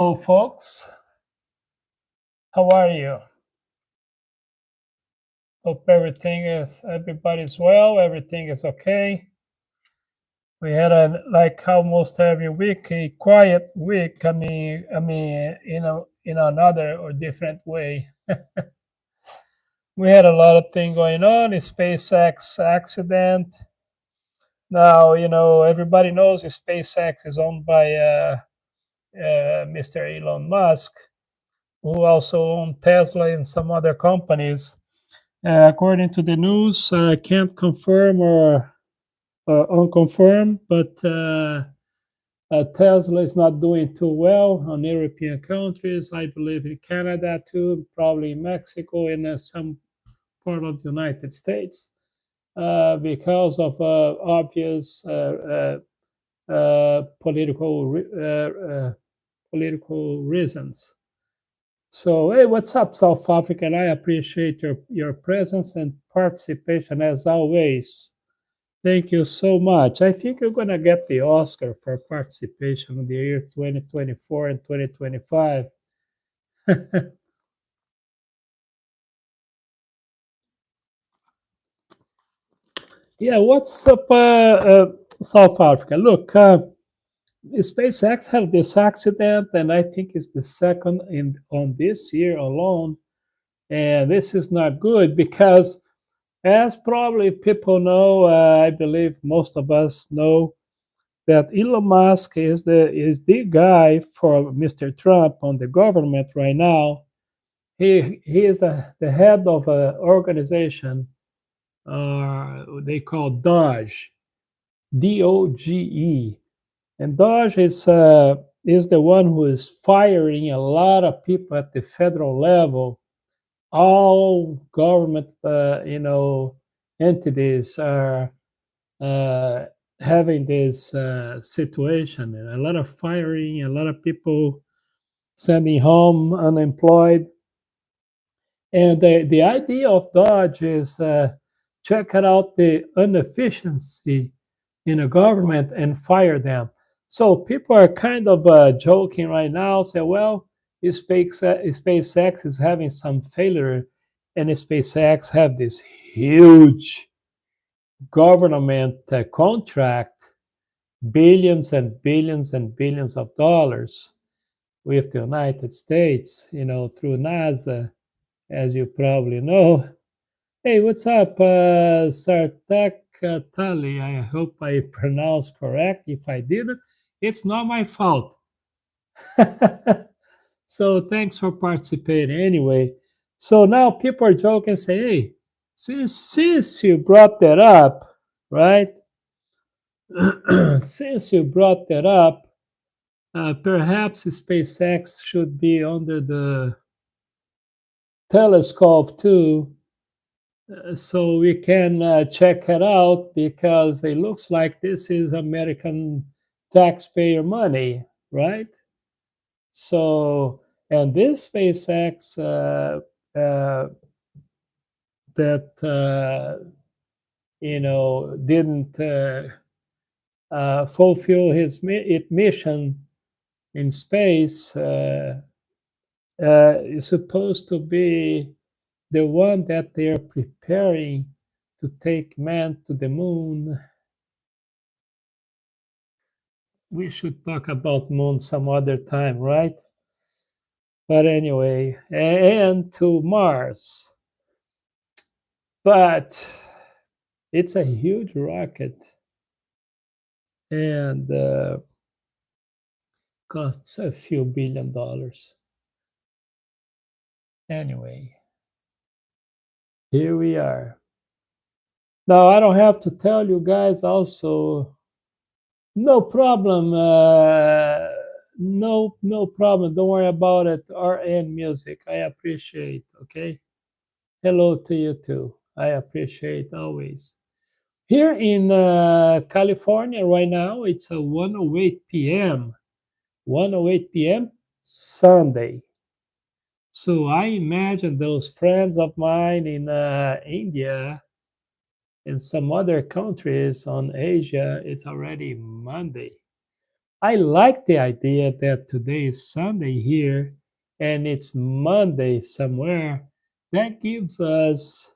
Hello, folks. How are you? Hope everybody's well. Everything is okay. We had like almost every week a quiet week. In another or different way. We had a lot of things going on. A SpaceX accident. Now everybody knows the SpaceX is owned by Mr. Elon Musk, who also owns Tesla and some other companies. According to the news, can't confirm or unconfirmed, but Tesla is not doing too well on European countries. I believe in Canada too, probably in Mexico, and some part of the United States, because of obvious political reasons. So, hey, what's up, South Africa? And I appreciate your presence and participation as always. Thank you so much. I think you're going to get the Oscar for participation in the year 2024 and 2025. Yeah, what's up, South Africa? Look, SpaceX had this accident, and I think it's the second on this year alone. And this is not good because, as probably people know, I believe most of us know that Elon Musk is the guy for Mr. Trump on the government right now. He is the head of an organization they call Doge, DOGE, and Doge is the one who is firing a lot of people at the federal level. All government, entities are uh, having this situation. A lot of firing, a lot of people sending home unemployed. And the idea of Dodge is check out the inefficiency in a government and fire them. So people are kind of joking right now, say, well, SpaceX is having some failure, and SpaceX have this huge government contract, billions and billions and billions of dollars with the United States, through NASA, as you probably know. Hey, what's up, Sartak Tali? I hope I pronounced correct. If I didn't, it's not my fault. So thanks for participating anyway. So now people are joking, say, hey, since you brought that up, right? Since you brought that up, perhaps SpaceX should be under the telescope too, so we can check it out, because it looks like this is American taxpayer money, right? So, and this SpaceX that didn't fulfill its mission in space is supposed to be the one that they are preparing to take man to the moon. We should talk about moon some other time, right? But anyway, and to Mars. But it's a huge rocket, and costs a few $1 billion. Anyway, here we are. Now, I don't have to tell you guys also, no problem. No problem. Don't worry about it. RN Music, I appreciate. Okay. Hello to you too. I appreciate always. Here in California right now, it's a 1:08 p.m. 1:08 p.m. Sunday. So I imagine those friends of mine in India and some other countries on Asia, it's already Monday. I like the idea that today is Sunday here and it's Monday somewhere. That gives us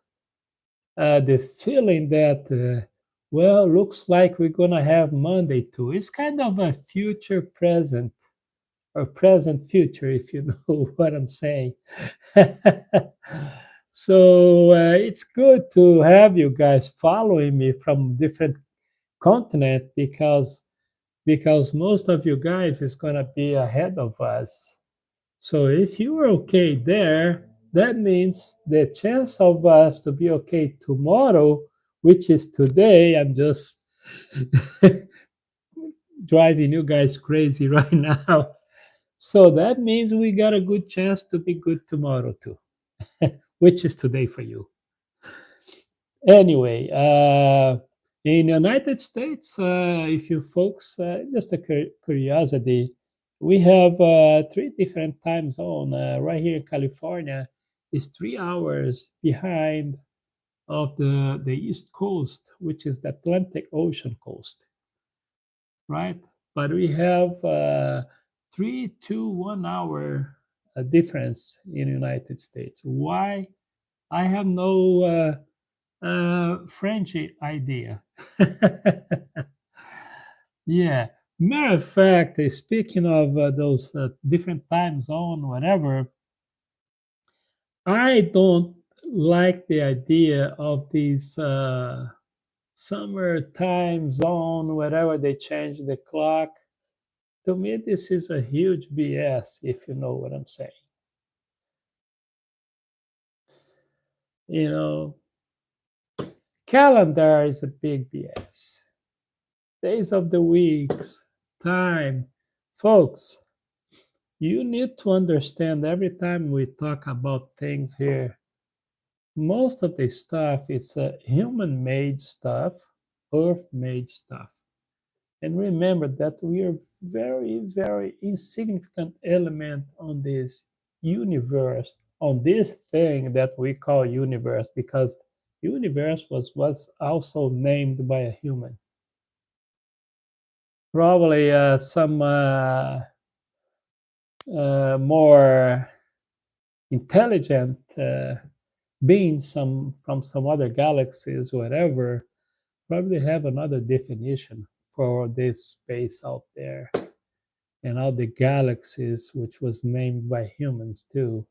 the feeling that, well, looks like we're going to have Monday too. It's kind of a future present or present future, if you know what I'm saying. So it's good to have you guys following me from different continent because most of you guys is going to be ahead of us. So if you are okay there, that means the chance of us to be okay tomorrow, which is today, I'm just driving you guys crazy right now. So that means we got a good chance to be good tomorrow too, which is today for you. Anyway, in the United States, if you folks, just a curiosity, we have three different time zone. Right here in California is 3 hours behind of the East Coast, which is the Atlantic Ocean coast, right? But we have 3 to 1 hour difference in the United States. Why? I have no Frenchy idea. Yeah. Matter of fact, speaking of those different time zone, whatever, I don't like the idea of these summer time zone, whatever they change the clock. To me, this is a huge BS, if you know what I'm saying. You know, calendar is a big BS. Days of the weeks, time. Folks, you need to understand every time we talk about things here, most of the stuff is human made stuff, earth made stuff. And remember that we are very, very insignificant element on this universe, on this thing that we call universe, because universe was also named by a human. Probably some more intelligent beings from some other galaxies, whatever, probably have another definition for this space out there and all the galaxies, which was named by humans too.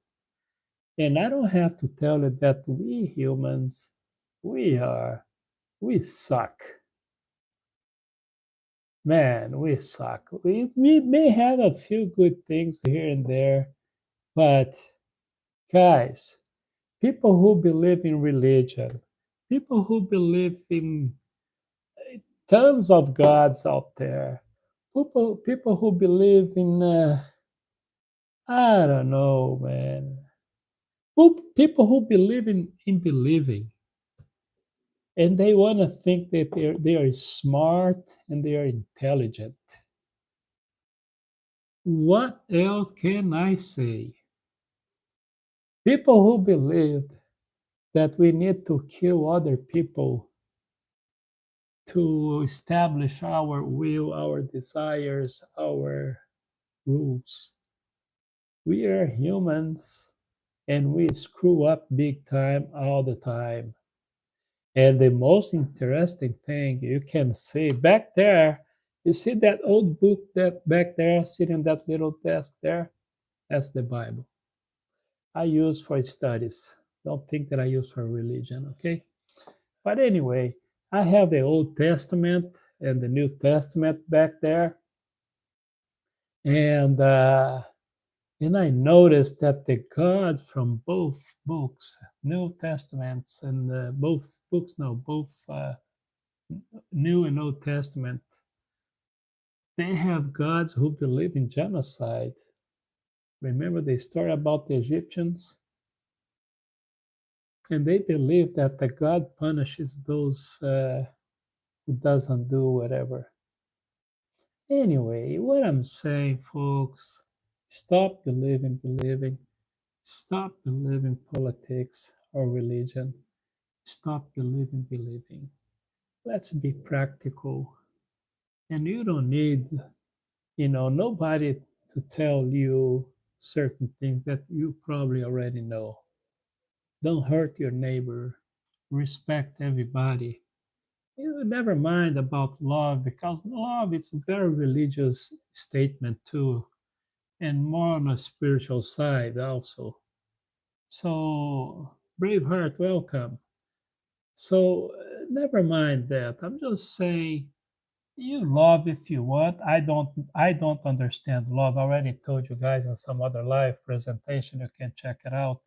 And I don't have to tell you that we humans, we are, we suck. Man, we suck. We may have a few good things here and there, but guys, people who believe in religion, people who believe in tons of gods out there, people who believe in, I don't know, man. People who believe in believing and they want to think that they are smart and they are intelligent. What else can I say? People who believed that we need to kill other people to establish our will, our desires, our rules. We are humans and we screw up big time all the time. And the most interesting thing you can see back there, you see that old book that back there sitting on that little desk there? That's the Bible. I use for studies. Don't think that I use for religion, okay? But anyway, I have the Old Testament and the New Testament back there. And and I noticed that the God from both books, New Testaments and both books, no, both New and Old Testament, they have gods who believe in genocide. Remember the story about the Egyptians? And they believe that the God punishes those who doesn't do whatever. Anyway, what I'm saying, folks, stop believing. Stop believing politics or religion. Stop believing. Let's be practical. And you don't need Nobody to tell you certain things that you probably already know. Don't hurt your neighbor. Respect everybody. Never mind about love, because love is a very religious statement too, and more on a spiritual side also. So, Braveheart, welcome. So, never mind that. I'm just saying, you love if you want. I don't understand love. I already told you guys in some other live presentation. You can check it out.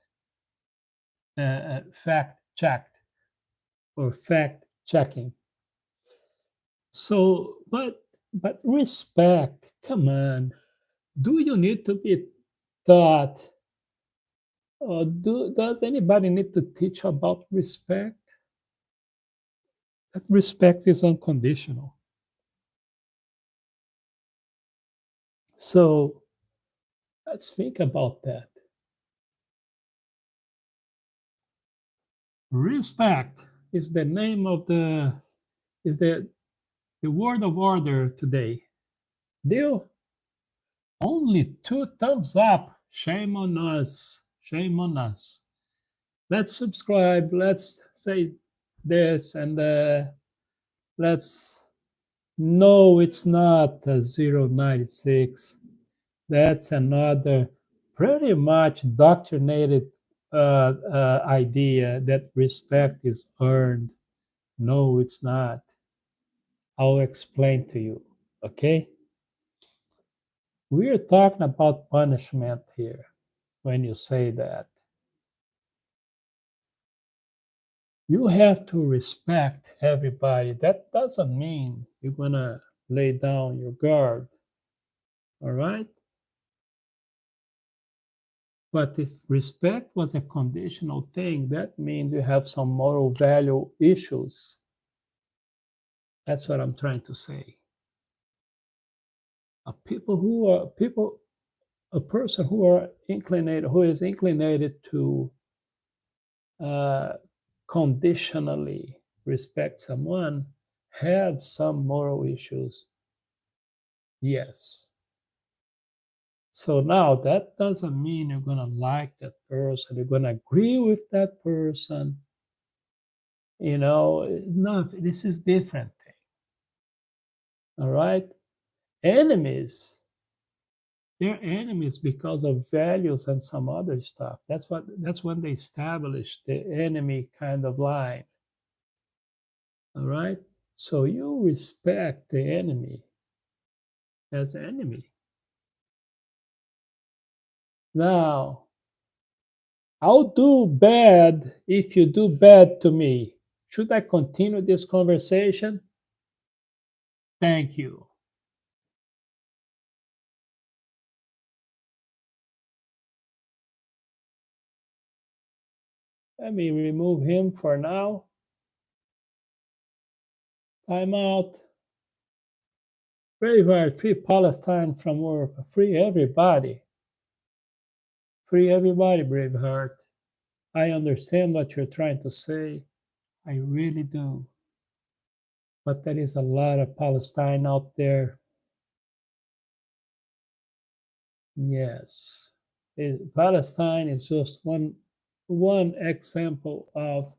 Fact checked or fact checking. So, but respect. Come on. Do you need to be taught, or does anybody need to teach about respect? That respect is unconditional. So let's think about that. Respect is the name of is the word of order today. Deal? Only two thumbs up. Shame on us. Shame on us. Let's subscribe. Let's say this, and let's. No, it's not a 096. That's another pretty much doctrinated idea that respect is earned. No, it's not. I'll explain to you. Okay? We're talking about punishment here when you say that. You have to respect everybody. That doesn't mean you're going to lay down your guard. All right? But if respect was a conditional thing, that means you have some moral value issues. That's what I'm trying to say. A person who is inclinated to uh, conditionally respect someone have some moral issues. Yes. So now that doesn't mean you're gonna like that person, you're gonna agree with that person. No, this is different thing. All right. Enemies, they're enemies because of values and some other stuff. That's when they established the enemy kind of line. All right. So you respect the enemy as enemy. Now, I'll do bad if you do bad to me. Should I continue this conversation? Thank you. Let me remove him for now. Time out. Braveheart, free Palestine from war. Free everybody. Free everybody, Braveheart. I understand what you're trying to say. I really do. But there is a lot of Palestine out there. Yes. Palestine is just one example of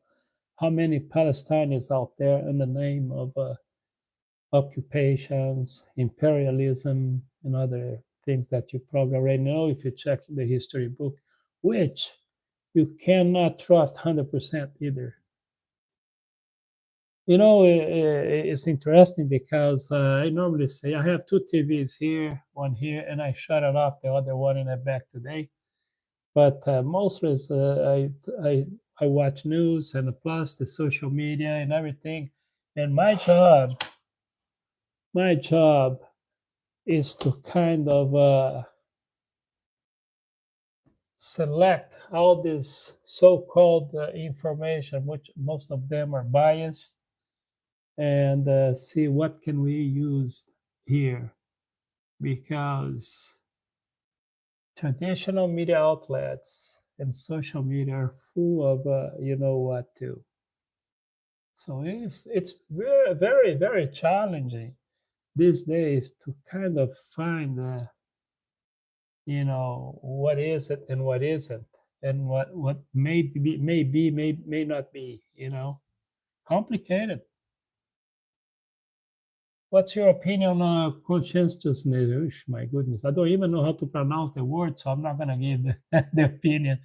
how many Palestinians out there in the name of occupations, imperialism, and other things that you probably already know if you check the history book, which you cannot trust 100% either. It's interesting because I normally say I have two TVs here, one here, and I shut it off, the other one in the back today. But mostly I watch news and plus the social media and everything. And my job is to kind of select all this so-called information, which most of them are biased, and see what can we use here, because traditional media outlets and social media are full of you know what too. So it's very very very challenging. these days to kind of find, what is it and what isn't, and what may not be, complicated. What's your opinion on conscientiousness? Oosh, my goodness, I don't even know how to pronounce the word, so I'm not gonna give the opinion.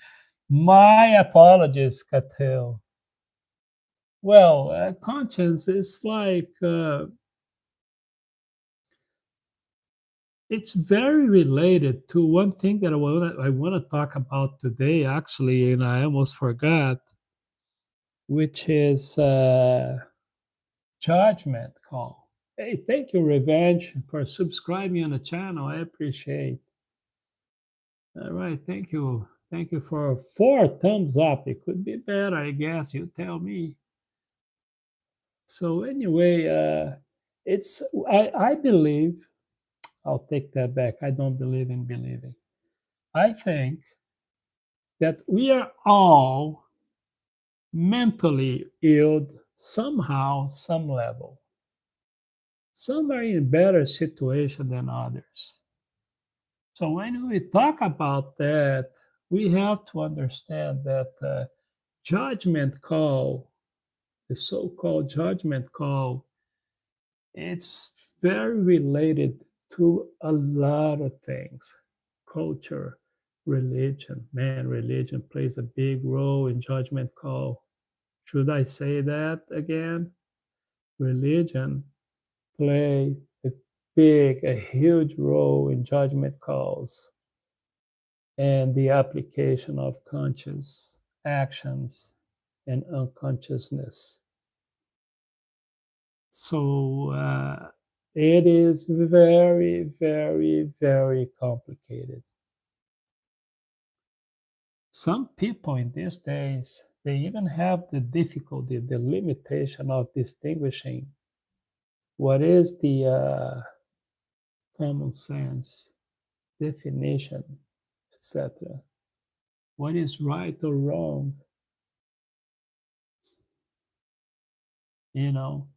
My apologies, Cattell. Well, conscience is like, it's very related to one thing that I want to talk about today, actually, and I almost forgot, which is judgment call. Hey, thank you, Revenge, for subscribing on the channel. I appreciate. All right, thank you. Thank you for 4 thumbs up. It could be better, I guess. You tell me. So anyway, it's I believe. I'll take that back. I don't believe in believing. I think that we are all mentally ill somehow, some level. Some are in better situation than others. So when we talk about that, we have to understand that judgment call, the so-called judgment call, it's very related to a lot of things. Culture, religion. Man, religion plays a big role in judgment call. Should I say that again? Religion play a huge role in judgment calls and the application of conscious actions and unconsciousness. So it is very, very, very complicated. Some people in these days, they even have the difficulty, the limitation of distinguishing what is the common sense definition, etc. What is right or wrong, you know?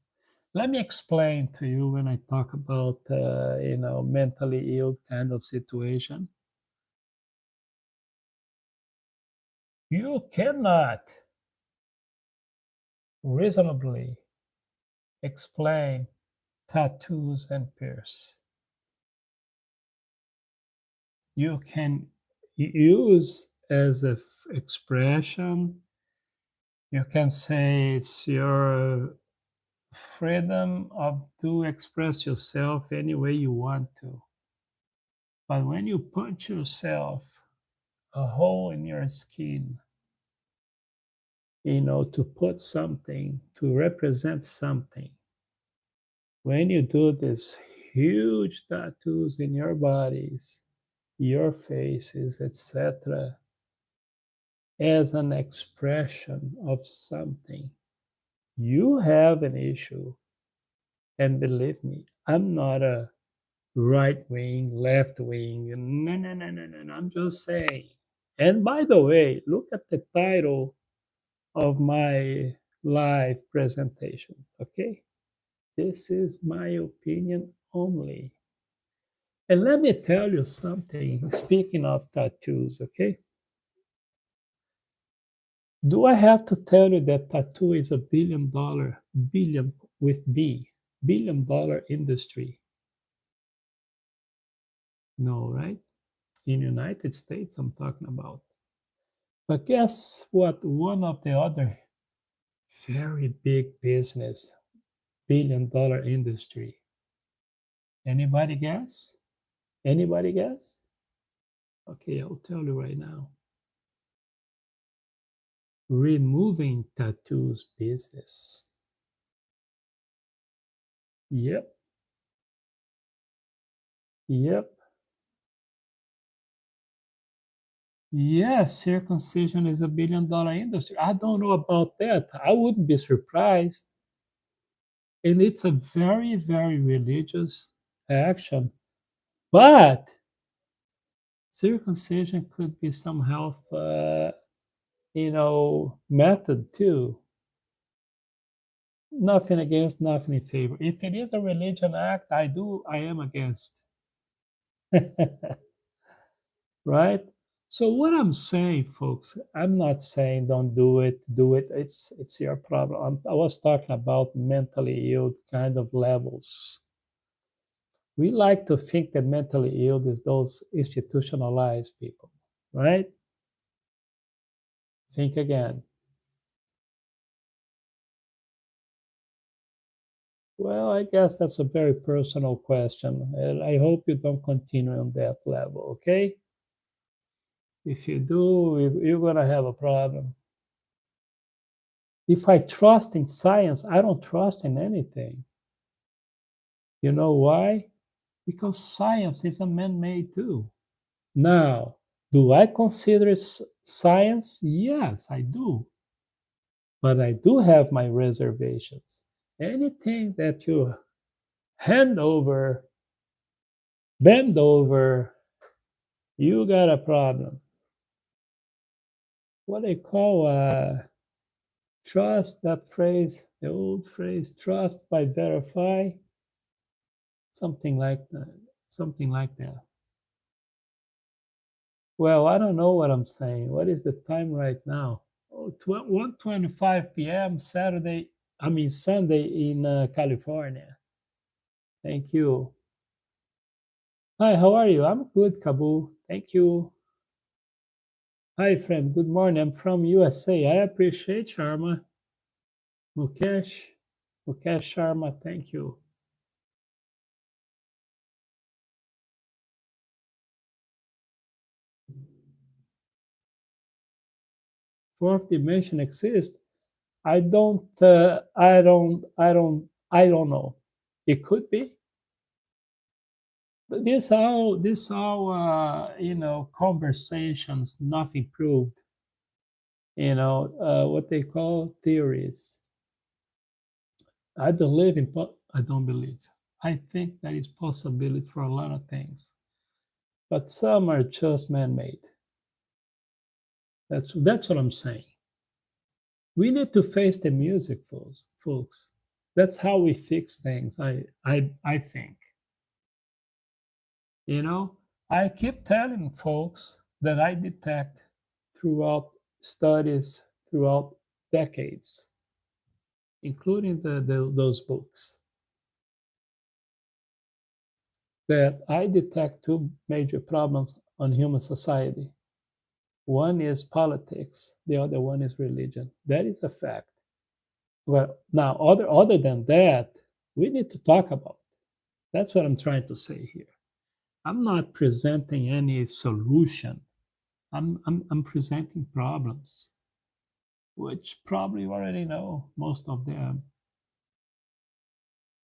Let me explain to you when I talk about, mentally ill kind of situation. You cannot reasonably explain tattoos and pierce. You can use as a expression. You can say it's your freedom of to express yourself any way you want to. But when you punch yourself a hole in your skin, to put something, to represent something, when you do these huge tattoos in your bodies, your faces, etc., as an expression of something, you have an issue. And believe me, I'm not a right wing, left wing. No, no, no, no, no, no. I'm just saying. And by the way, look at the title of my live presentations, okay? This is my opinion only. And let me tell you something, speaking of tattoos, okay? Do I have to tell you that tattoo is a billion with B, $1 billion industry? No, right? In United States, I'm talking about. But guess what? One of the other very big business, $1 billion industry. Anybody guess? Anybody guess? Okay, I'll tell you right now. Removing tattoos business. Yep. Yep. Yes, circumcision is a $1 billion industry. I don't know about that. I wouldn't be surprised. And it's a very, very religious action. But circumcision could be some health, method too. Nothing against, nothing in favor. If it is a religion act, I am against. Right? So what I'm saying, folks, I'm not saying don't do it, do it. It's your problem. I was talking about mentally ill kind of levels. We like to think that mentally ill is those institutionalized people, right? Think again. Well, I guess that's a very personal question, and I hope you don't continue on that level, okay? If you do, you're gonna have a problem. If I trust in science, I don't trust in anything. You know why? Because science is a man-made too. Now, do I consider science? Yes, I do. But I do have my reservations. Anything that you hand over, bend over, you got a problem. What they call trust, that phrase, the old phrase, trust by verify, something like that. Something like that. Well, I don't know what I'm saying. What is the time right now? Oh, 1:25 p.m. Saturday, I mean Sunday in California. Thank you. Hi, how are you? I'm good, Kabul. Thank you. Hi, friend. Good morning. I'm from USA. I appreciate Sharma. Mukesh. Mukesh Sharma. Thank you. Fourth dimension exists. I don't know. It could be. This all conversations, nothing proved. What they call theories. I don't believe. I think there is possibility for a lot of things, but some are just man-made. That's what I'm saying. We need to face the music, folks. That's how we fix things. I think. You know, I keep telling folks that I detect throughout studies, throughout decades, including those books, that I detect two major problems on human society. One is politics, the other one is religion. That is a fact. Well, now, other than that, we need to talk about. That's what I'm trying to say here. I'm not presenting any solution. I'm presenting problems, which probably you already know most of them.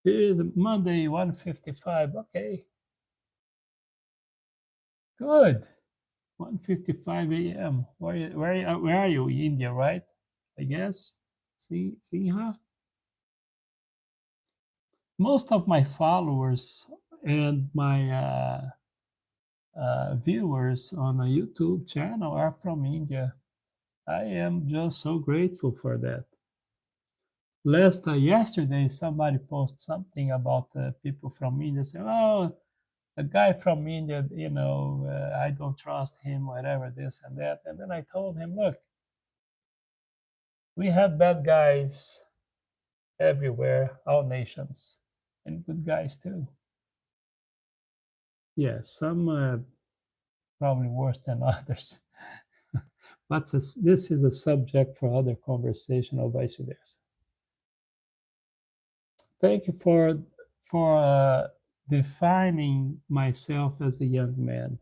Here's Monday, 1:55. Okay, good. 1:55 a.m. Where are you? India, right? I guess. See, huh? Most of my followers and my viewers on a YouTube channel are from India. I am just so grateful for that. Yesterday, somebody posted something about people from India. Say, "Oh, a guy from India, I don't trust him, whatever, this and that." And then I told him, "Look, we have bad guys everywhere, all nations, and good guys too. Yes, some probably worse than others." But this is a subject for other conversation or vice versa. Thank you for defining myself as a young man.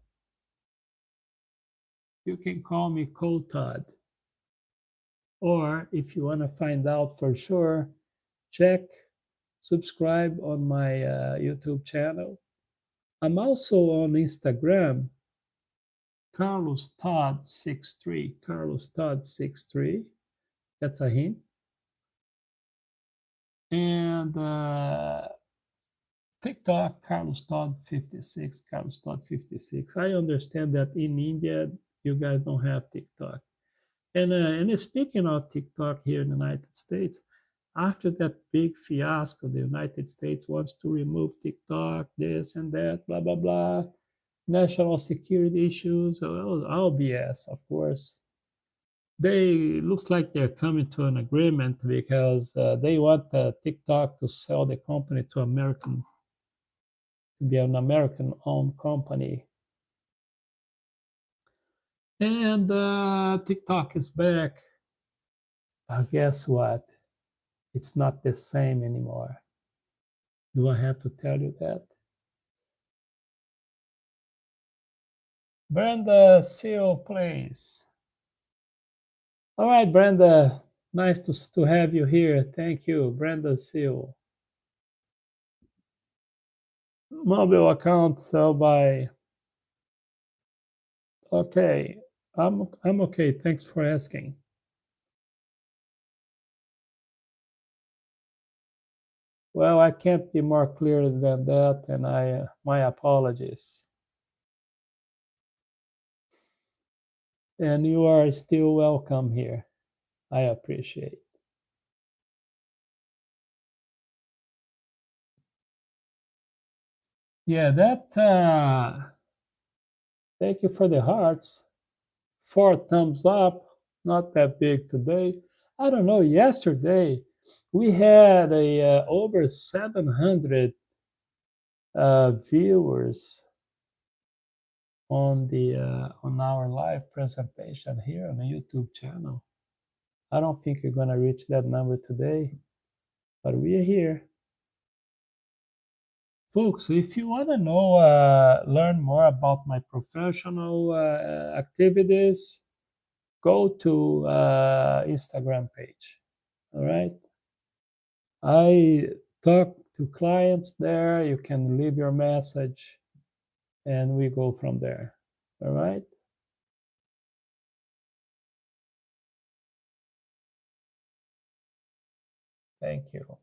You can call me COTodd, or if you want to find out for sure, check subscribe on my YouTube channel. I'm also on Instagram, Carlos Todd 63. Carlos Todd 63. That's a hint. And TikTok, Carlos Todd 56. Carlos Todd 56. I understand that in India, you guys don't have TikTok. And speaking of TikTok here in the United States, after that big fiasco, the United States wants to remove TikTok, this and that, blah, blah, blah, national security issues, all BS, of course. They looks like they're coming to an agreement because they want TikTok to sell the company to American, to be an American-owned company. And TikTok is back. But guess what? It's not the same anymore. Do I have to tell you that? Brenda Seal, please. All right, Brenda. Nice to have you here. Thank you, Brenda Seal. Mobile account sell by. Okay, I'm okay. Thanks for asking. Well, I can't be more clear than that, and my apologies. And you are still welcome here. I appreciate. Yeah, that. Thank you for the hearts. 4 thumbs up. Not that big today. I don't know. Yesterday we had a over 700 viewers on our live presentation here on the YouTube channel. I don't think you're gonna reach that number today, but we are here. Folks, if you want to know, learn more about my professional activities, go to Instagram page. All right. I talk to clients there. You can leave your message and we go from there. All right. Thank you.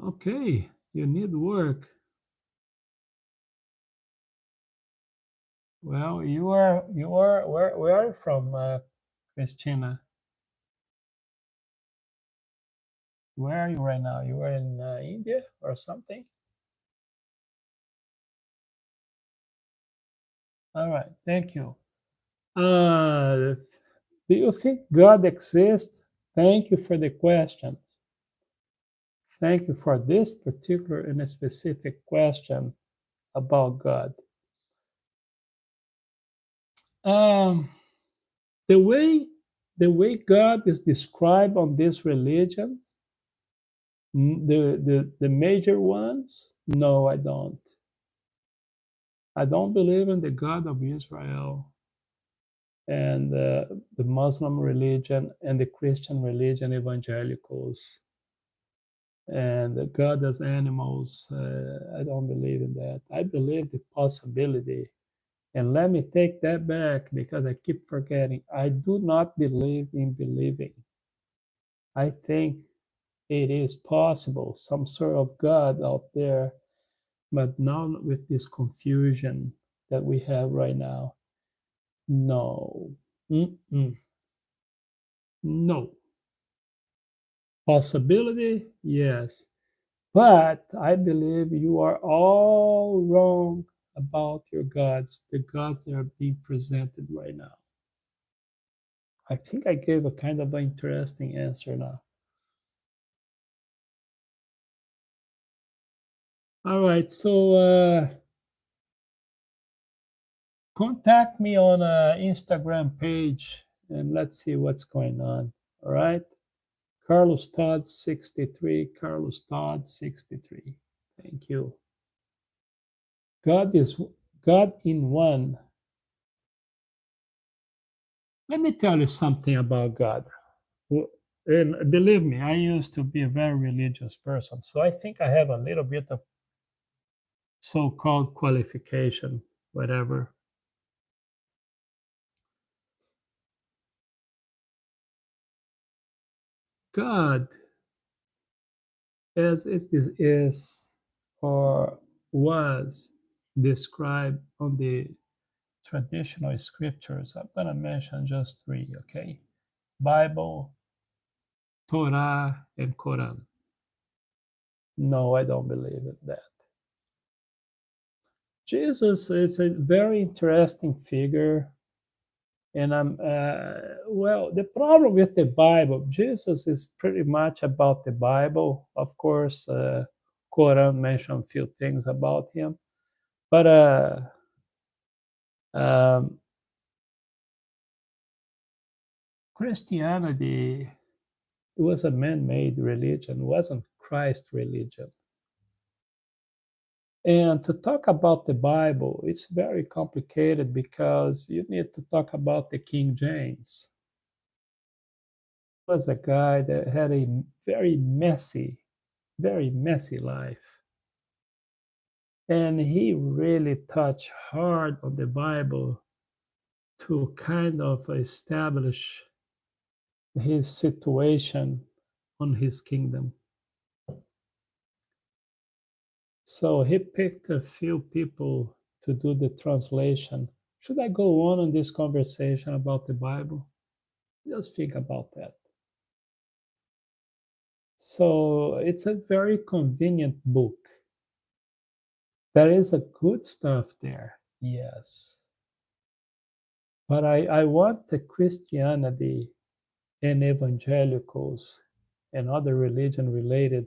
Okay. You need work. Well, where are you from, Christina? Where are you right now? You are in India or something? All right. Thank you. Do you think God exists? Thank you for the questions. Thank you for this particular and specific question about God. Um, the way the way God is described on these religions, the major ones, no, I don't. I don't believe in the God of Israel and the Muslim religion and the Christian religion, evangelicals, and God as animals. I don't believe in that. I believe the possibility. And let me take that back because I keep forgetting. I do not believe in believing. I think it is possible, some sort of God out there, but not with this confusion that we have right now. No. Mm-mm. No. Possibility? Yes. But I believe you are all wrong about your gods, the gods that are being presented right now. I think I gave a kind of an interesting answer now. All right, so contact me on Instagram page and let's see what's going on. All right, Carlos Todd 63, Carlos Todd 63. Thank you. God is God in one. Let me tell you something about God. And believe me, I used to be a very religious person, so I think I have a little bit of so-called qualification, whatever. God as is or was described on the traditional scriptures. I'm going to mention just three, okay? Bible, Torah, and Quran. No, I don't believe in that. Jesus is a very interesting figure. And well, the problem with the Bible, Jesus is pretty much about the Bible. Of course, Quran mentioned a few things about him. But um, Christianity was a man-made religion, wasn't Christ's religion. And to talk about the Bible, it's very complicated because you need to talk about the King James. He was a guy that had a very messy life. And he really touched hard on the Bible to kind of establish his situation on his kingdom. So he picked a few people to do the translation. Should I go on this conversation about the Bible? Just think about that. So it's a very convenient book. There is a good stuff there, yes. But I want the Christianity and evangelicals and other religion related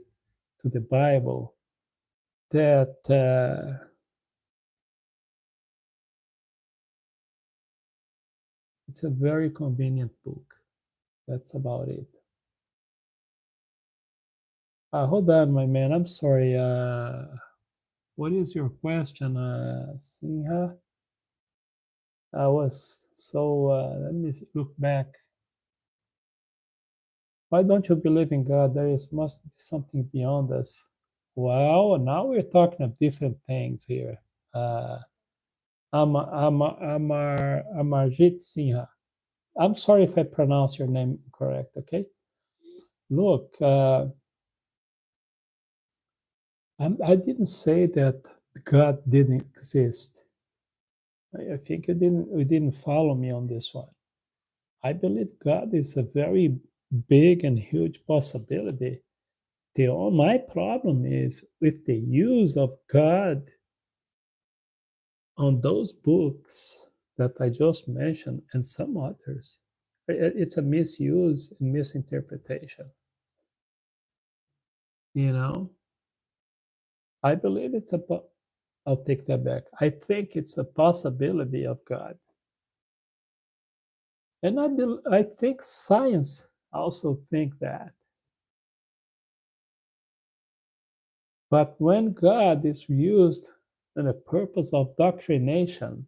to the Bible that it's a very convenient book. That's about it. Hold on, my man. I'm sorry. What is your question, Sinha? I was so. Let me look back. Why don't you believe in God? Must be something beyond us. Well, now we're talking of different things here. Uh, Amarjit Sinha. I'm sorry if I pronounce your name correct, okay? Look, I didn't say that God didn't exist. I think you didn't follow me on this one. I believe God is a very big and huge possibility. My problem is with the use of God on those books that I just mentioned and some others. It's a misuse and misinterpretation. You know, I believe I'll take that back. I think it's a possibility of God. And I think science also think that. But when God is used in the purpose of doctrination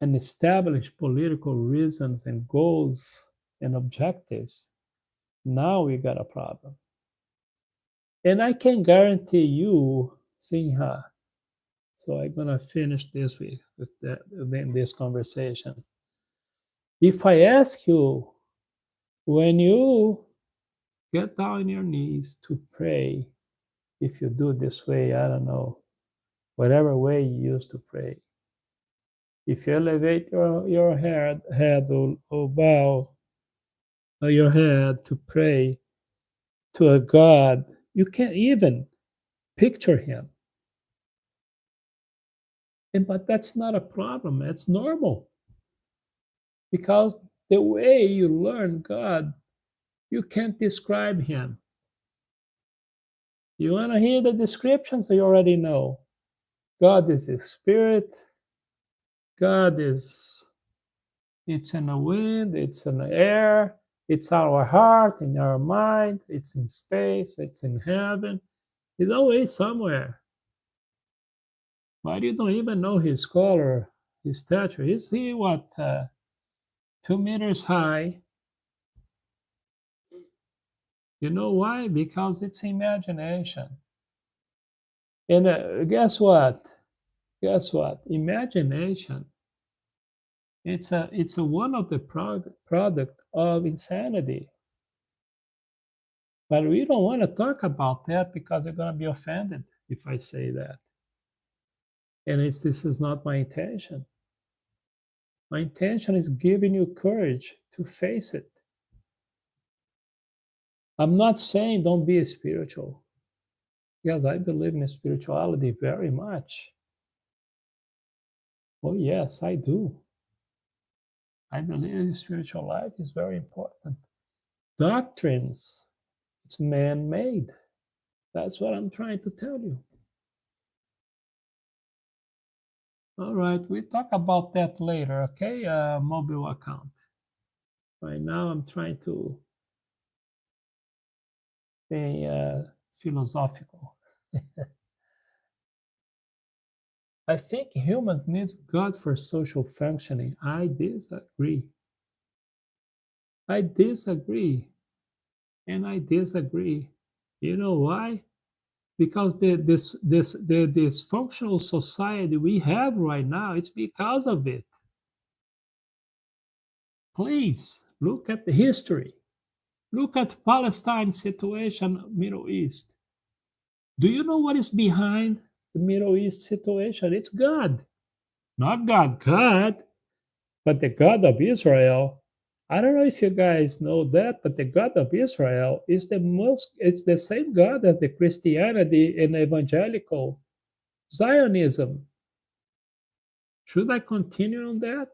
and establish political reasons and goals and objectives, now we got a problem. And I can guarantee you, Sinha, so I'm gonna finish this with this conversation. If I ask you, when you get down on your knees to pray, if you do this way, I don't know, whatever way you used to pray, if you elevate your head or bow your head to pray to a God, you can't even picture him. But that's not a problem. It's normal. Because the way you learn God, you can't describe him. You want to hear the descriptions? You already know. God is a spirit. God is, it's in the wind, it's in the air, it's our heart, in our mind, it's in space, it's in heaven. He's always somewhere. But you don't even know his color, his stature. Is he what, 2 meters high? You know why? Because it's imagination. And guess what? Guess what? Imagination. It's a one of the product of insanity. But we don't want to talk about that because you're going to be offended if I say that. And this is not my intention. My intention is giving you courage to face it. I'm not saying don't be spiritual, because I believe in spirituality very much. Oh, yes, I do. I believe spiritual life is very important. Doctrines, it's man made. That's what I'm trying to tell you. All right, we talk about that later, okay? Mobile account. Right now, I'm trying to be philosophical. I think humans need God for social functioning. I disagree. I disagree. And I disagree. You know why? Because the dysfunctional society we have right now, it's because of it. Please look at the history. Look at Palestine situation, Middle East. Do you know what is behind the Middle East situation? It's God. Not God, but the God of Israel. I don't know if you guys know that, but the God of Israel is it's the same God as the Christianity and evangelical Zionism. Should I continue on that?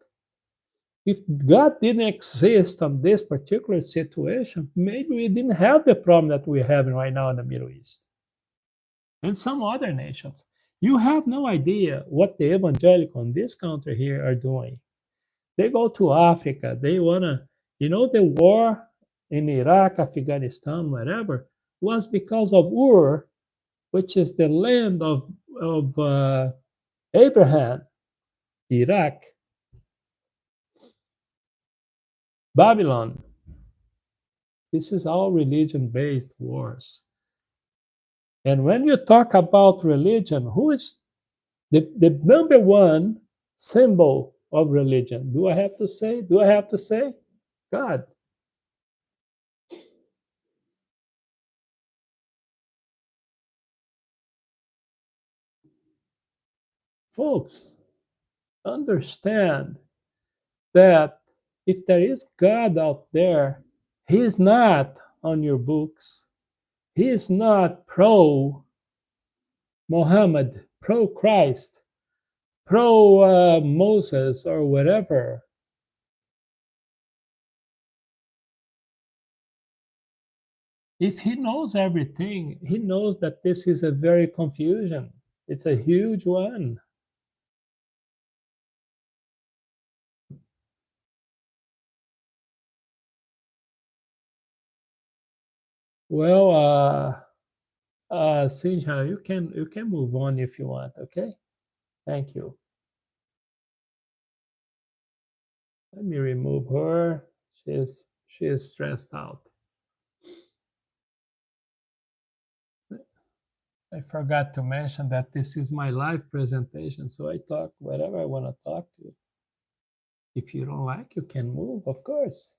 If God didn't exist on this particular situation, maybe we didn't have the problem that we're having right now in the Middle East and some other nations. You have no idea what the evangelical in this country here are doing. They go to Africa. They wanna, the war in Iraq, Afghanistan, whatever, was because of Ur, which is the land of Abraham, Iraq, Babylon. This is all religion-based wars. And when you talk about religion, who is the number one symbol of religion? Do I have to say? Do I have to say? God. Folks, understand that if there is God out there, He is not on your books. He is not pro Muhammad, pro Christ, pro Moses, or whatever. If He knows everything, He knows that this is a very confusion. It's a huge one. Well, Sinha, you can move on if you want. Okay, thank you. Let me remove her. She is stressed out. I forgot to mention that this is my live presentation, so I talk whatever I want to talk to. If you don't like, you can move, of course.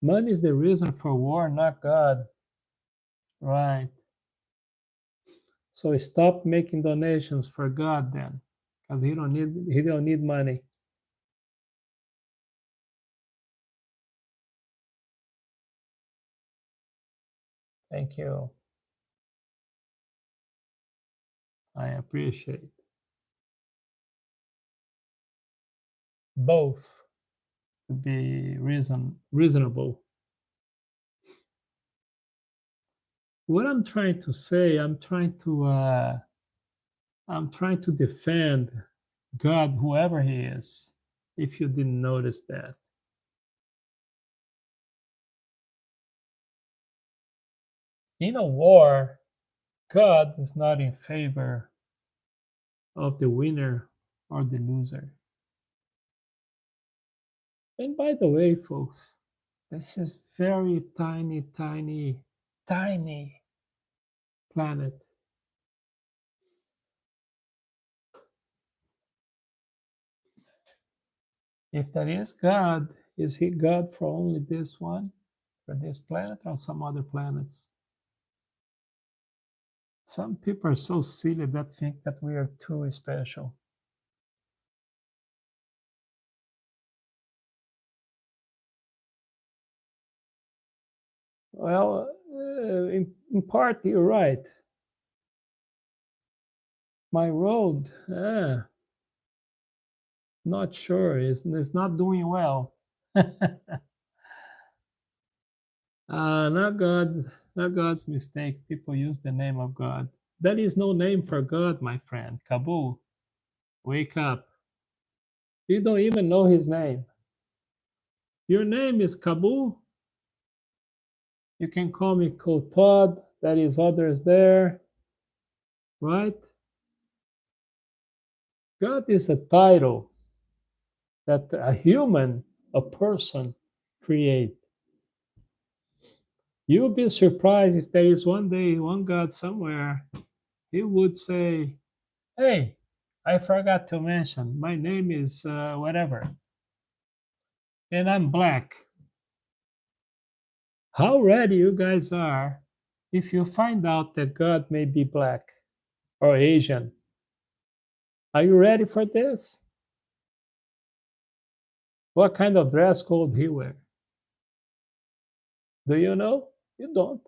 Money is the reason for war, not God. Right. So stop making donations for God then, because he don't need money. Thank you. I appreciate both to be reasonable. What I'm trying to say, I'm trying to defend God, whoever He is. If you didn't notice that, in a war, God is not in favor of the winner or the loser. And by the way, folks, this is very tiny, tiny, tiny planet. If there is God, is he God for only this one, for this planet, or some other planets? Some people are so silly that think that we are too special. Well, in part, you're right. My road, not sure. It's not doing well. Not God, not God's mistake. People use the name of God. There is no name for God, my friend. Kabul, wake up. You don't even know his name. Your name is Kabul. You can call me COTodd. There is others there, right? God is a title that a human, a person, create. You'll be surprised if there is one day one God somewhere. He would say, "Hey, I forgot to mention my name is whatever, and I'm black." How ready you guys are if you find out that God may be black or Asian? Are you ready for this? What kind of dress code he wear? Do you know? You don't.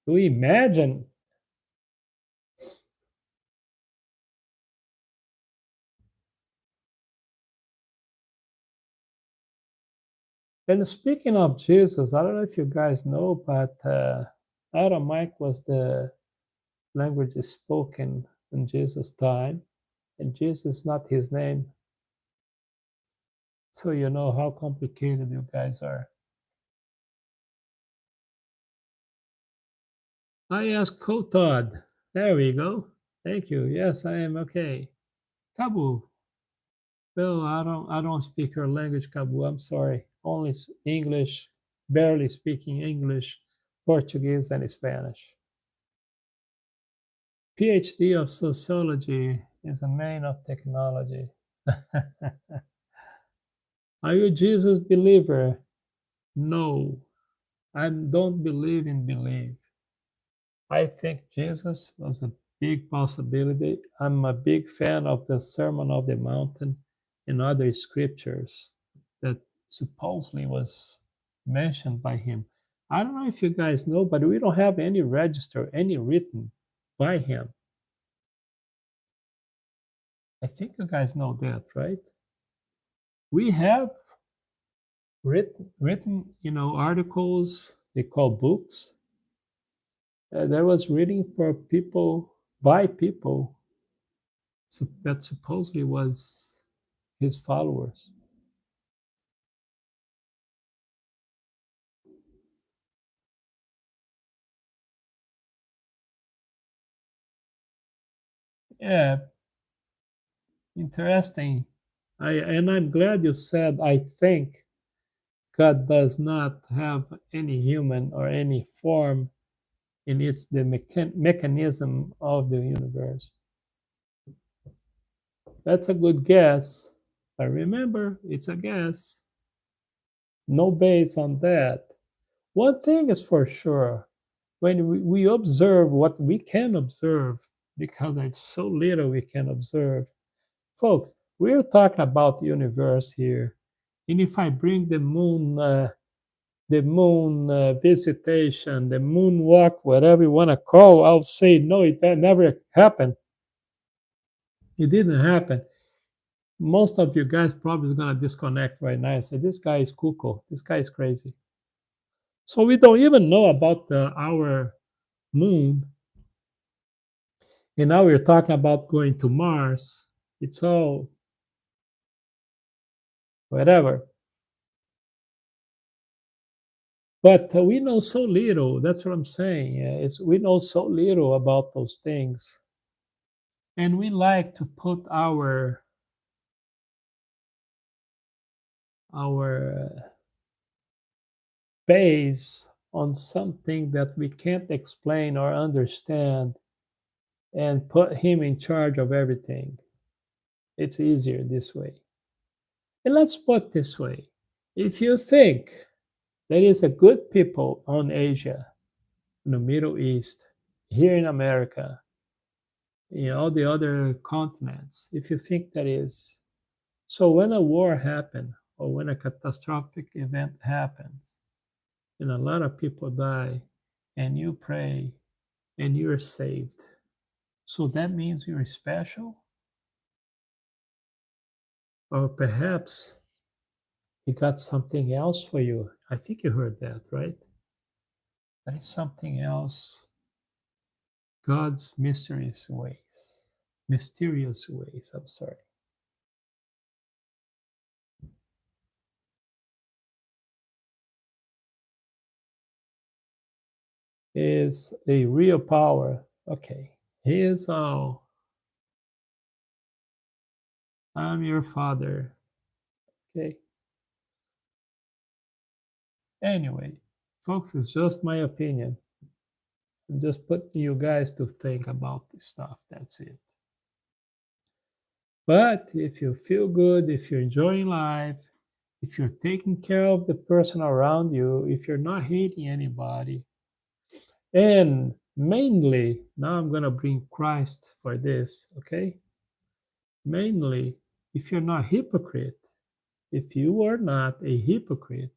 Do you imagine? And speaking of Jesus, I don't know if you guys know, but Aramaic was the language spoken in Jesus' time, and Jesus is not his name. So you know how complicated you guys are. I asked COTodd. There we go. Thank you. Yes, I am okay. Kabu. Well, I don't speak your language, Kabu. I'm sorry. Only English, barely speaking English, Portuguese, and Spanish. PhD of sociology is a main of technology. Are you a Jesus believer? No, I don't believe in belief. I think Jesus was a big possibility. I'm a big fan of the Sermon of the Mountain and other scriptures that supposedly was mentioned by him. I don't know if you guys know, but we don't have any register, any written by him. I think you guys know that, right? We have written articles they call books that was reading for people by people that supposedly was his followers. Yeah, interesting. I'm glad you said I think God does not have any human or any form in its the mechanism of the universe. That's a good guess. But remember, it's a guess. No base on that. One thing is for sure, when we observe what we can observe, because it's so little we can observe, folks, we're talking about the universe here. And if I bring the moon visitation, the moon walk, whatever you want to call, I'll say no, it never happened. It didn't happen. Most of you guys probably is gonna disconnect right now and say, "This guy is cuckoo. This guy is crazy." So we don't even know about our moon, and now we're talking about going to Mars. It's all whatever. But we know so little. That's what I'm saying. It's we know so little about those things, and we like to put our base on something that we can't explain or understand, and put him in charge of everything. It's easier this way. And let's put it this way, if you think there is a good people on Asia, in the Middle East, here in America, in all the other continents, if you think that is, so when a war happens or when a catastrophic event happens and a lot of people die and you pray and you're saved, so that means you're special? Or perhaps he got something else for you. I think you heard that, right? That is something else. God's mysterious ways. Mysterious ways, I'm sorry. Is a real power. Okay. He is all. I'm your father. Okay. Anyway, folks, it's just my opinion. I'm just putting you guys to think about this stuff. That's it. But if you feel good, if you're enjoying life, if you're taking care of the person around you, if you're not hating anybody, and mainly, now I'm going to bring Christ for this, okay? Mainly, if you're not hypocrite, if you are not a hypocrite,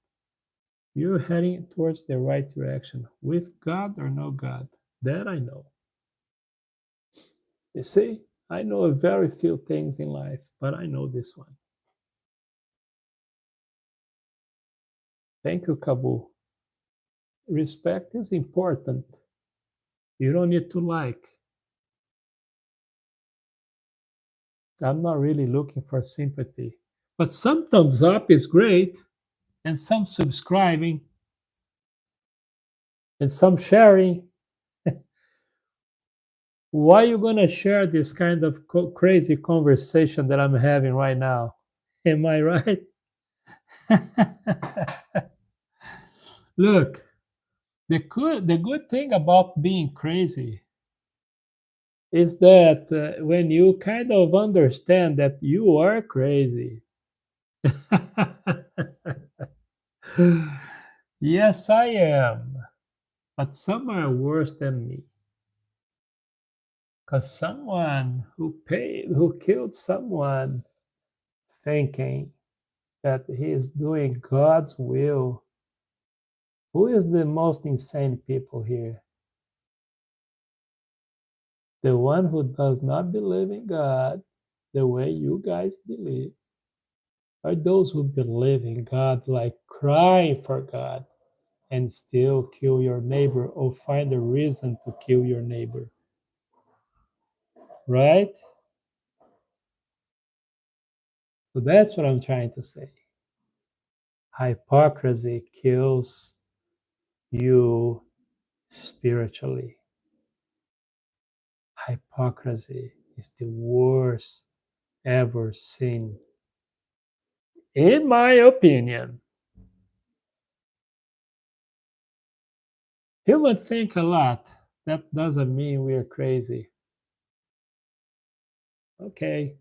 you're heading towards the right direction with God or no God. That I know. You see, I know a very few things in life, but I know this one. Thank you, Kabu. Respect is important. You don't need to like. I'm not really looking for sympathy. But some thumbs up is great, and some subscribing, and some sharing. Why are you going to share this kind of crazy conversation that I'm having right now? Am I right? Look, the good thing about being crazy is that when you kind of understand that you are crazy. Yes, I am. But some are worse than me. Because someone who killed someone thinking that he is doing God's will. Who is the most insane people here? The one who does not believe in God the way you guys believe, or those who believe in God like crying for God and still kill your neighbor or find a reason to kill your neighbor? Right? So that's what I'm trying to say. Hypocrisy kills you spiritually. Hypocrisy is the worst ever sin, in my opinion. Humans think a lot. That doesn't mean we're crazy. Okay.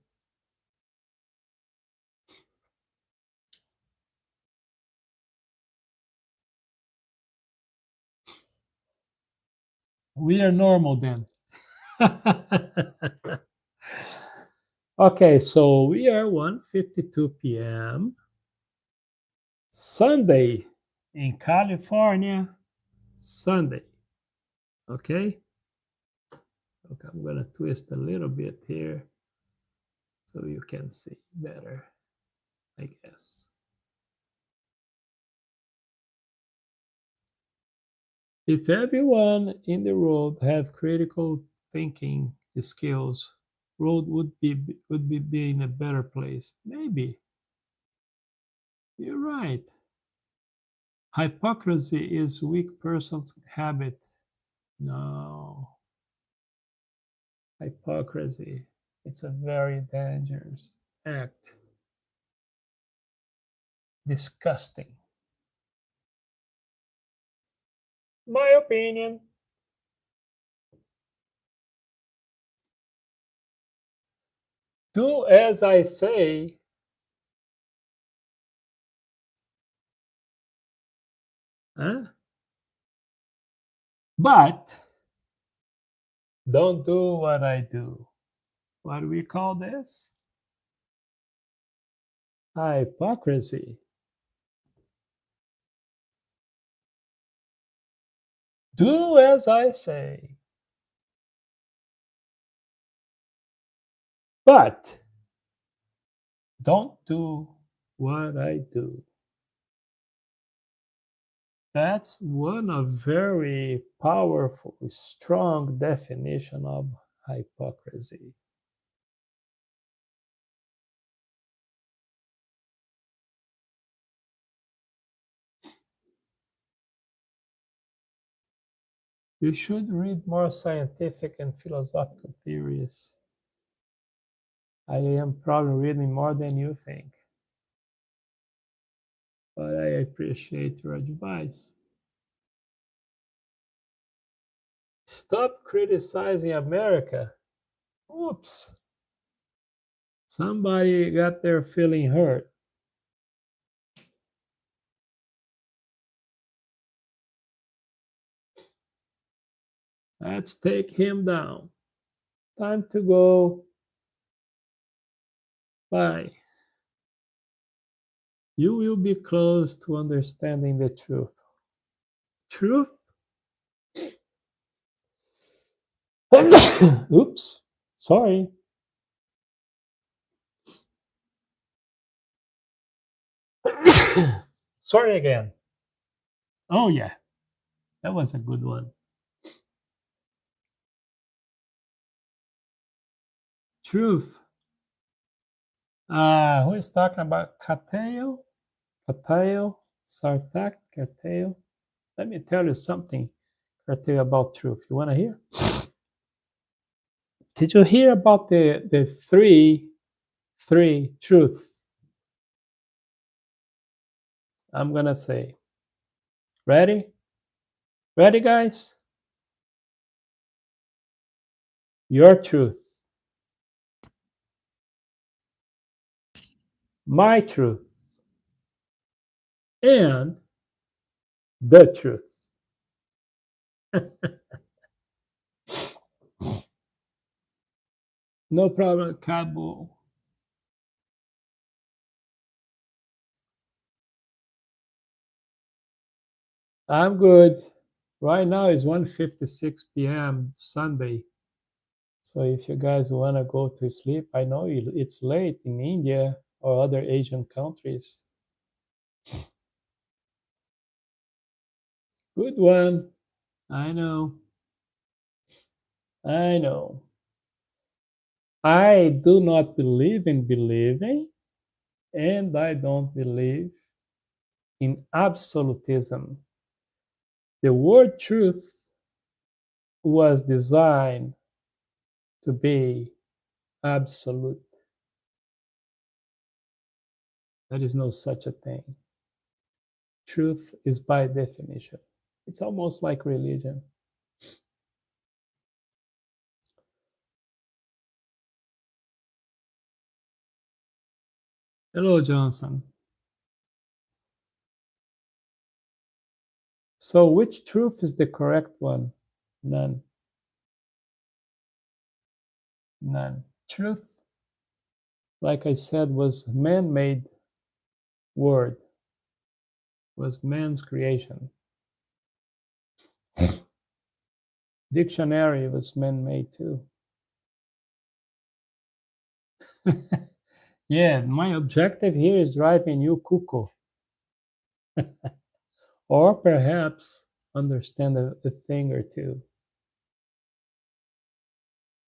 We are normal then. Okay, so we are 1:52 p.m. Sunday in California. Sunday. Okay? Okay, I'm gonna twist a little bit here so you can see better, I guess. If everyone in the world have critical thinking skills, world would be in a better place. Maybe you're right. Hypocrisy is weak person's habit. No, hypocrisy. It's a very dangerous act. Disgusting. My opinion. Do as I say, Huh? But don't do what I do. What do we call this? Hypocrisy. Do as I say, but don't do what I do. That's one of very powerful, strong definition of hypocrisy. You should read more scientific and philosophical theories. I am probably reading more than you think, but I appreciate your advice. Stop criticizing America. Oops, somebody got their feeling hurt. Let's take him down. Time to go. Bye. You will be close to understanding the truth. Truth? Oops. Sorry. Sorry again. Oh, yeah. That was a good one. Truth. Who is talking about Cateo? Cateo? Sartak? Cateo? Let me tell you something, Cateo, about truth. You want to hear? Did you hear about the three truth? I'm going to say. Ready? Ready, guys? Your truth. My truth. And the truth. No problem, Cabo. I'm good. Right now it's 1:56 p.m. Sunday. So if you guys want to go to sleep, I know it's late in India or other Asian countries. Good one. I know. I know. I do not believe in believing, and I don't believe in absolutism. The word truth was designed to be absolute. There is no such a thing. Truth is by definition. It's almost like religion. Hello, Johnson. So, which truth is the correct one? None. None. Truth, like I said, was man-made word, was man's creation. Dictionary was man-made too. Yeah, my objective here is driving you cuckoo, or perhaps understand a thing or two.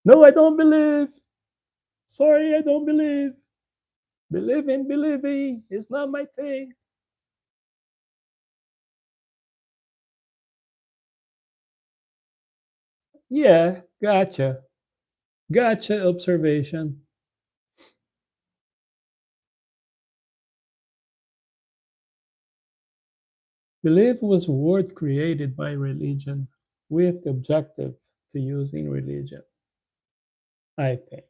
No, I don't believe. Sorry, I don't believe. Believing is not my thing. Yeah, gotcha. Gotcha observation. Belief was a word created by religion with the objective to use in religion, I think.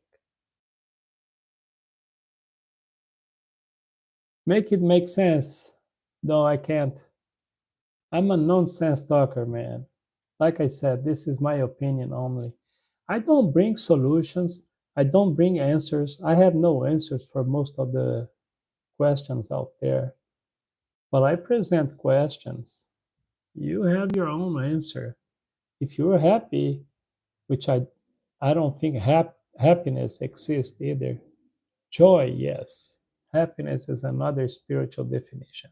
Make it make sense. No, I can't. I'm a nonsense talker, man. Like I said, this is my opinion only. I don't bring solutions. I don't bring answers. I have no answers for most of the questions out there. But I present questions. You have your own answer. If you're happy, which I don't think happiness exists either. Joy, yes. Happiness is another spiritual definition.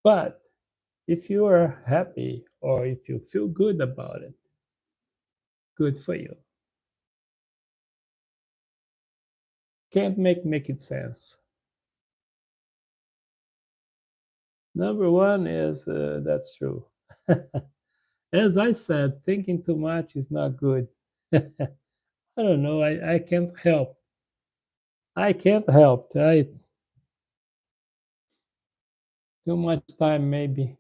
But if you are happy or if you feel good about it, good for you. Can't make it sense. Number one is that's true. As I said, thinking too much is not good. I don't know. I can't help. I can't help. Too much time maybe.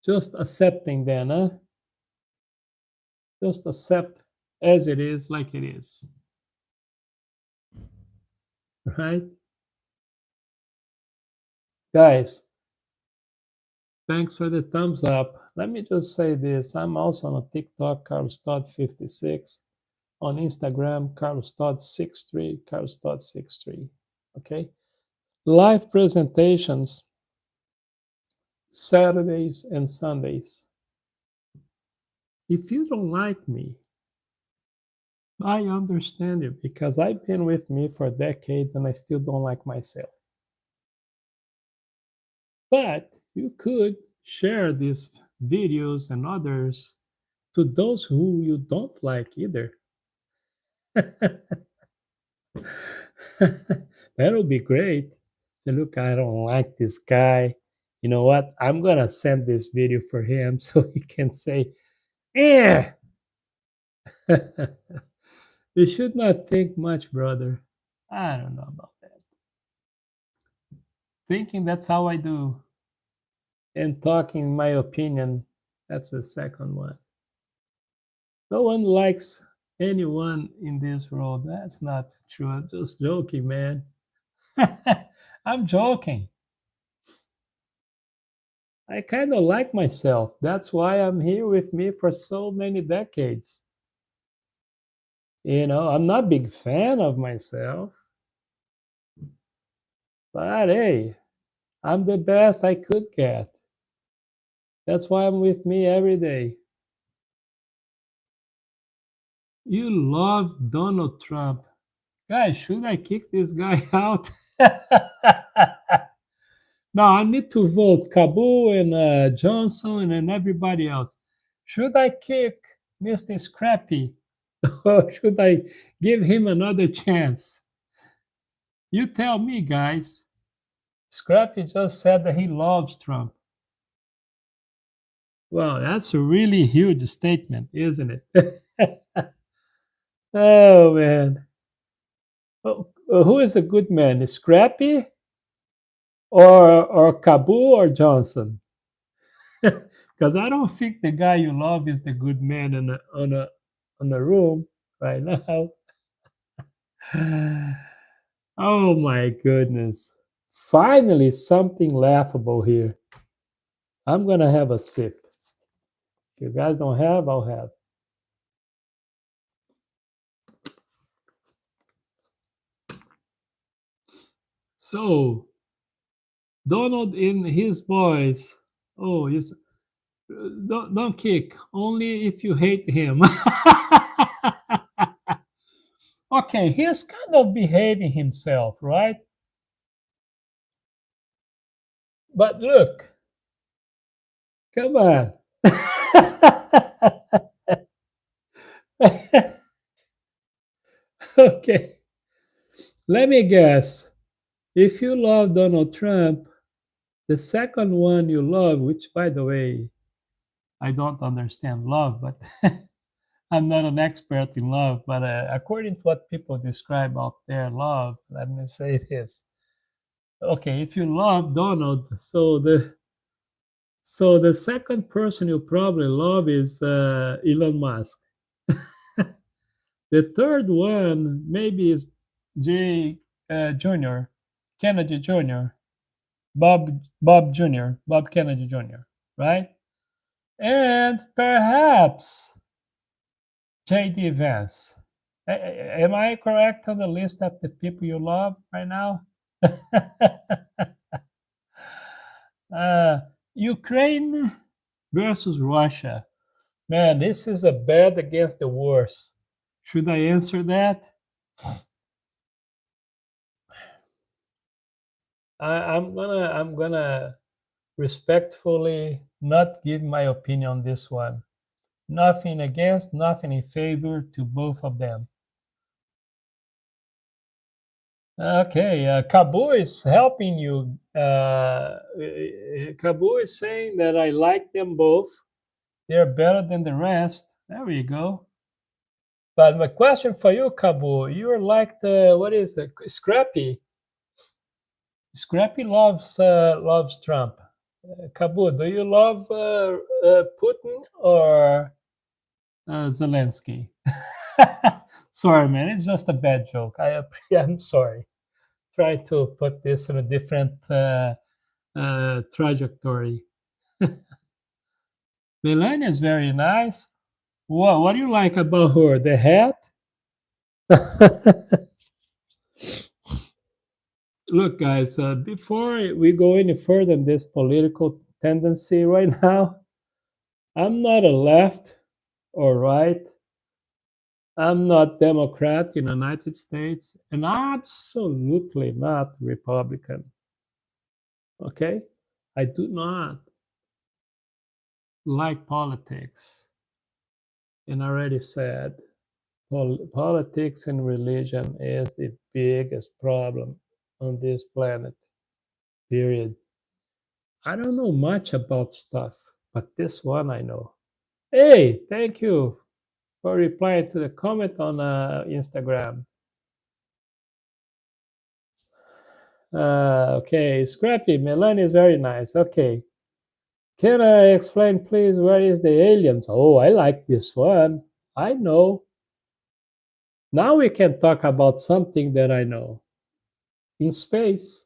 Just accepting then, huh? Just accept as it is, like it is, right? Guys, thanks for the thumbs up. Let me just say this. I'm also on TikTok, Carlos Todd 56. On Instagram, Carlos Todd 63, Carlos Todd 63. Okay? Live presentations Saturdays and Sundays. If you don't like me, I understand you because I've been with me for decades and I still don't like myself. But you could share these videos and others to those who you don't like either. That'll be great. Say, look, I don't like this guy. You know what? I'm gonna send this video for him so he can say, "Yeah." You should not think much, brother. I don't know about that. Thinking that's how I do, and talking my opinion, that's the second one. No one likes anyone in this world. That's not true. I'm just joking, man. I'm joking. I kind of like myself. That's why I'm here with me for so many decades. I'm not a big fan of myself, but hey, I'm the best I could get. That's why I'm with me every day. You love Donald Trump. Guys, should I kick this guy out? No, I need to vote Kabul and Johnson and everybody else. Should I kick Mr. Scrappy or should I give him another chance? You tell me, guys. Scrappy just said that he loves Trump. Well, that's a really huge statement, isn't it? Oh, man. Oh, who is a good man? Scrappy or Kabul or Johnson? Because I don't think the guy you love is the good man on a room right now. Oh my goodness. Finally, something laughable here. I'm going to have a sip. If you guys don't have, I'll have. So, Donald in his voice. Oh, yes. Don't kick. Only if you hate him. Okay, he's kind of behaving himself, right? But look, come on. Okay, let me guess. If you love Donald Trump, the second one you love, which by the way, I don't understand love, but I'm not an expert in love. But according to what people describe out there, love, let me say this. Okay, if you love Donald, so the second person you probably love is Elon Musk. The third one maybe is J. Jr. Kennedy Jr. Bob Jr., Bob Kennedy Jr., right? And perhaps J.D. Vance. Am I correct on the list of the people you love right now? uh, Ukraine versus Russia. Man, this is a bet against the worst. Should I answer that? I'm gonna respectfully not give my opinion on this one. Nothing against, nothing in favor to both of them. Okay, Kabu is helping you. Kabu is saying that I like them both. They're better than the rest. There we go. But my question for you, Kabu, you're like the what is the Scrappy? Scrappy loves Trump. Kabu, do you love Putin or Zelensky? Sorry, man, it's just a bad joke. I'm sorry. Try to put this in a different trajectory. Melania is very nice. What do you like about her? The hat? Look, guys, before we go any further in this political tendency right now, I'm not a left or right. I'm not Democrat in the United States, and absolutely not Republican. Okay? I do not like politics. And I already said, politics and religion is the biggest problem on this planet, period. I don't know much about stuff, but this one I know. Hey, thank you for replying to the comment on Instagram. Okay, Scrappy, Melanie is very nice. Okay. Can I explain, please, where is the aliens? Oh, I like this one. I know. Now we can talk about something that I know. In space.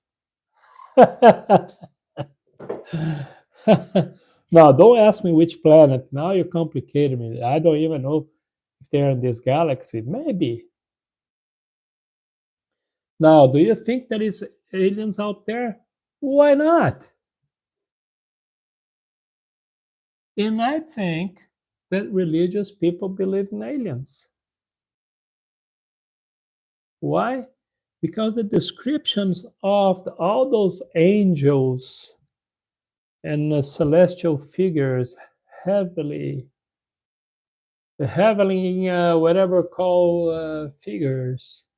Now, don't ask me which planet. Now you complicated me. I don't even know if they're in this galaxy. Maybe. Now, do you think there is aliens out there? Why not? And I think that religious people believe in aliens. Why? Because the descriptions of all those angels and celestial figures heavily, the heavenly, whatever call figures,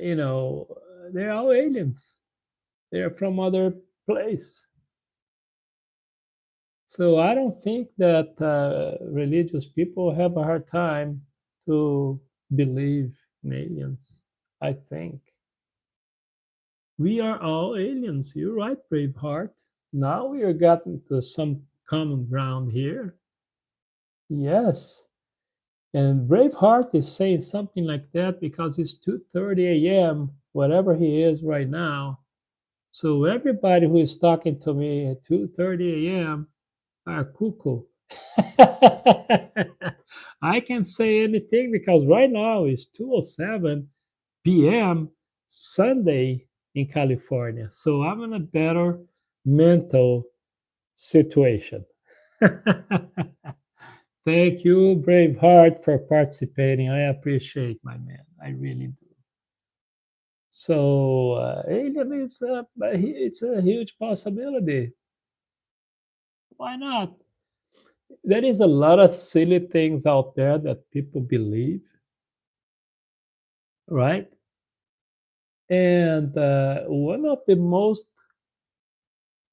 you know, they're all aliens. They're from other place. So I don't think that religious people have a hard time to believe in aliens. I think we are all aliens. You're right, Braveheart. Now we are getting to some common ground here. Yes. And Braveheart is saying something like that because it's 2:30 a.m., whatever he is right now. So everybody who is talking to me at 2:30 a.m. are cuckoo. I can say anything because right now it's 2:07 p.m. Sunday in California. So I'm in a better mental situation. Thank you, Braveheart, for participating. I appreciate my man. I really do. So, alien is it's a huge possibility. Why not? There is a lot of silly things out there that people believe, right? And one of the most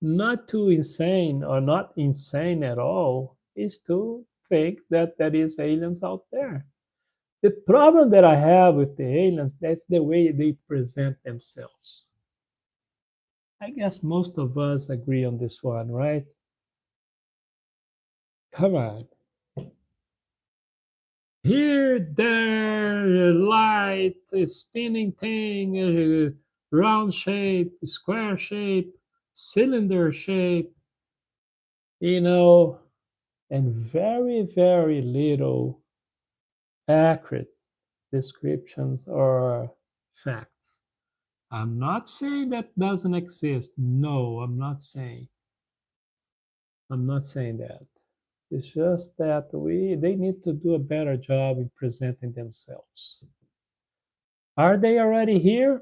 not too insane or not insane at all is to think that there is aliens out there. The problem that I have with the aliens, that's the way they present themselves. I guess most of us agree on this one, right? Come on. Here, there, light, spinning thing, round shape, square shape, cylinder shape, you know, and very, very little accurate descriptions or facts. I'm not saying that doesn't exist. No, I'm not saying. I'm not saying that. It's just that they need to do a better job in presenting themselves. Are they already here?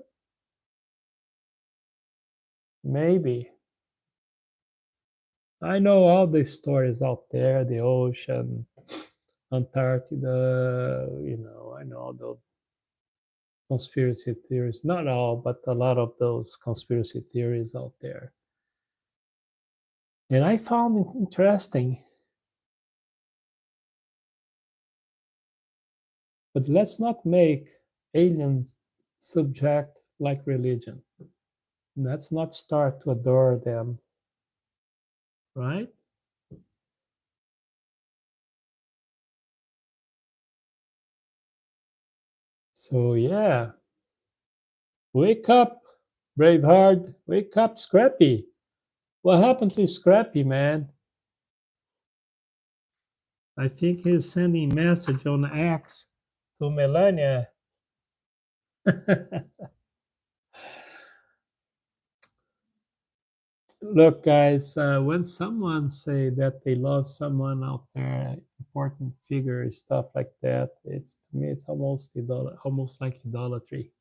Maybe. I know all the stories out there, the ocean, Antarctica, I know all the conspiracy theories. Not all, but a lot of those conspiracy theories out there. And I found it interesting. But let's not make aliens subject like religion. Let's not start to adore them, right? So, yeah, wake up, Braveheart. Wake up, Scrappy. What happened to Scrappy, man? I think he's sending message on X to Melania. Look, guys, when someone say that they love someone out there, important figure, stuff like that, it's to me, it's almost like idolatry.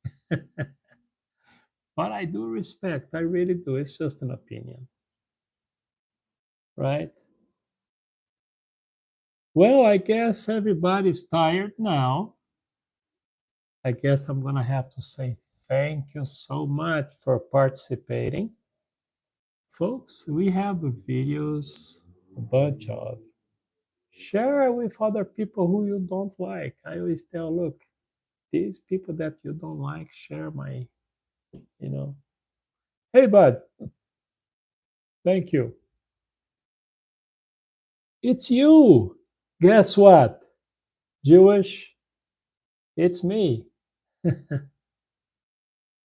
But I do respect, I really do. It's just an opinion, right? Well, I guess everybody's tired now. I guess I'm gonna have to say thank you so much for participating. Folks, we have videos, a bunch of. Share with other people who you don't like. I always tell, look, these people that you don't like, share my, you know. Hey, bud, thank you. It's you. Guess what? Jewish, it's me.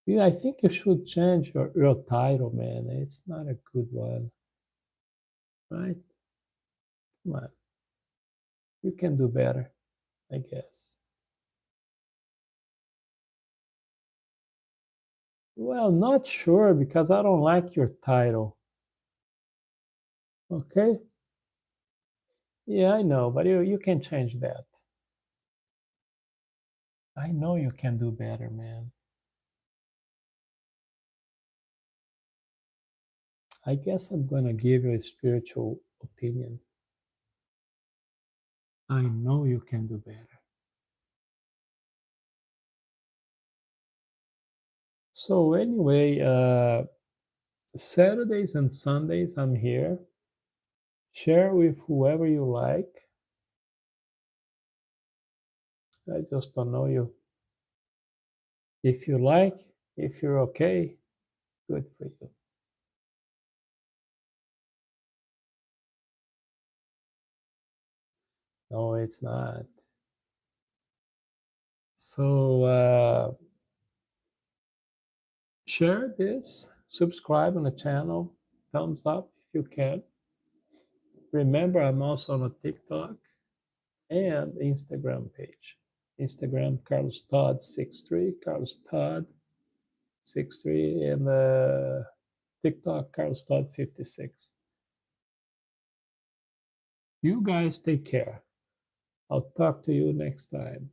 Yeah, I think you should change your title, man. It's not a good one, right? Come on. You can do better, I guess. Well, not sure because I don't like your title. Okay? Yeah, I know, but you can change that. I know you can do better, man. I guess I'm gonna give you a spiritual opinion. I know you can do better. So anyway, Saturdays and Sundays I'm here. Share with whoever you like. I just don't know you. If you like, if you're okay, good for you. No, it's not. So share this, subscribe on the channel, thumbs up if you can. Remember, I'm also on a TikTok and Instagram page. Instagram Carlos Todd 63, Carlos Todd 63, and TikTok Carlos Todd 56. You guys take care. I'll talk to you next time.